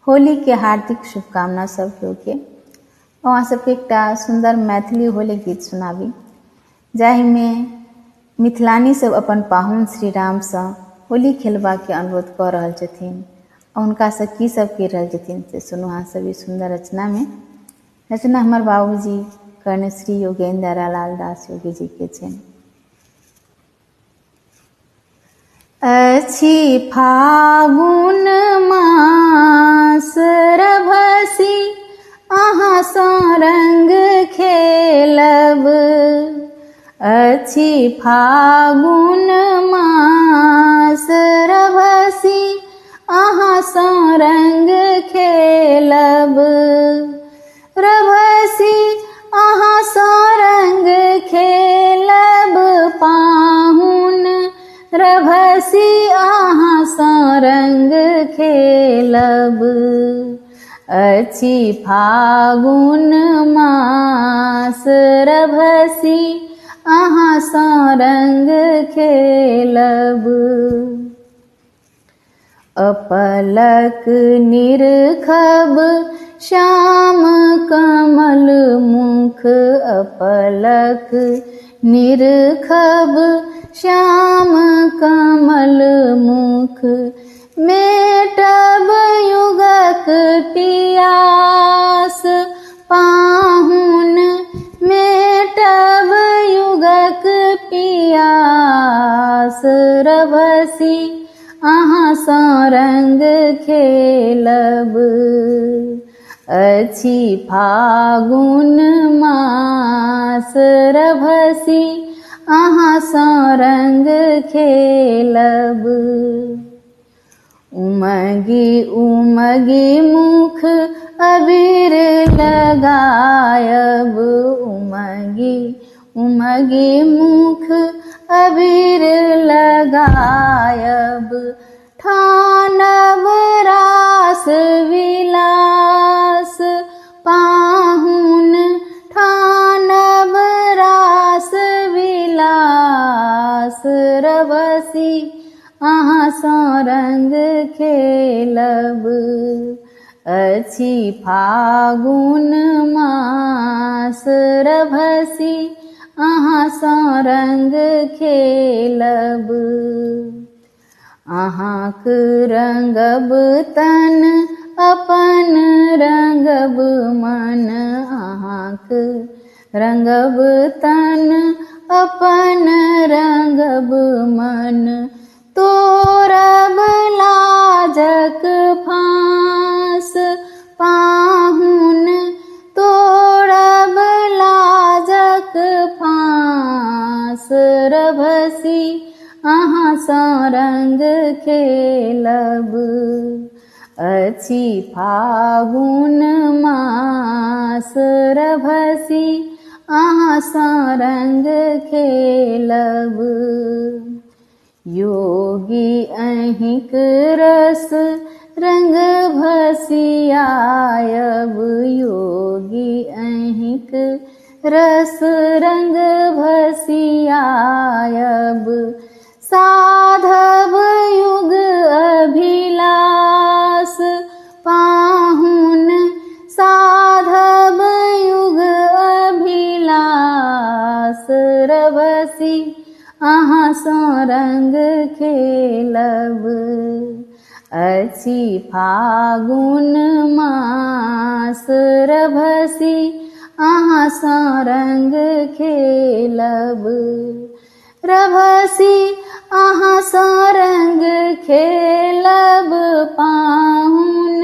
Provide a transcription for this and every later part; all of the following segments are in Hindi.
होली के हार्दिक शुभकामना सब केओ के। अहाँ सबके एकटा सुंदर मैथिली होली गीत सुनाबी जाहि में मिथिलानी सब अपन पाहुन श्री राम सँ होली खेलबा के अनुरोध कऽ रहल छथिन। उनका से की सब कह रहल छथिन से सुनू अहाँ सब ई सुंदर रचना में। रचना हमर बाबूजी कर्णश्री योगेंद्र लाल दास योगी जी के छनि। अछि फागुन मास रभसी अहाँ सँ रंग खेलब। अछि फागुन मास रभसी अहाँ सँ रंग खेलब। रभसी अहाँ सँ रंग खेलब पाहुन रभसी अहाँ सँ रंग खेलब। अछि फागुन मास रभसी अहाँ सँ रंग खेलब। अपलक निरखब श्याम कमल मुख। अपलक निरखब श्याम कमल मुख। मेटब युगक पियास पाहुन। मेटब युगक पियास रभसी अहाँ सँ रंग खेलब। अछि फागुन मास रभसी अहाँ सँ रंग खेलब। उमगी उमगी मुख अबीर लगायब। उमगी उमगी मुख अबीर लगायब। ठानब रास विलास पाहुन। ठानब रास विलास रभसी अहाँ सँ रंग खेलब। अछि फागुन मास रभसी अहाँ सँ रंग खेलब। अहाँक रंगब तन अपन रंगब मन। अहाँक रंगब तन अपन रंगब मन। तोड़ब लाजक फांस पाहुन। तोड़ब लाजक फांस रभसी अहाँ सँ रंग खेलब। अछि फागुन मास रभसी अहाँ सँ रंग खेलब। योगी अहिंक रस रंग भसियायब। योगी अहिंक रस रंग भसियायब। साधब युग अभिलाष पाहुन। साधब युग अभिलाष रभसी अहाँ सँ रंग खेलब। अछि फागुन मास रभसी अहाँ सँ रंग खेलब। रभसी अहाँ सँ रंग खेलब पाहुन।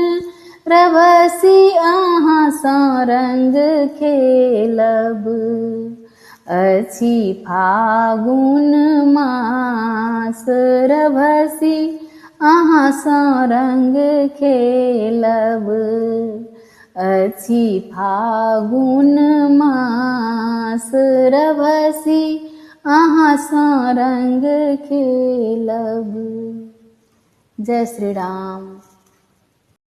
रभसी अहाँ सँ रंग खेलब। अछि फागुन मास रभसी अहाँ सँ रंग खेलब। अछि फागुन मास रभसी अहाँ सँ रंग खेलब। जय श्री राम।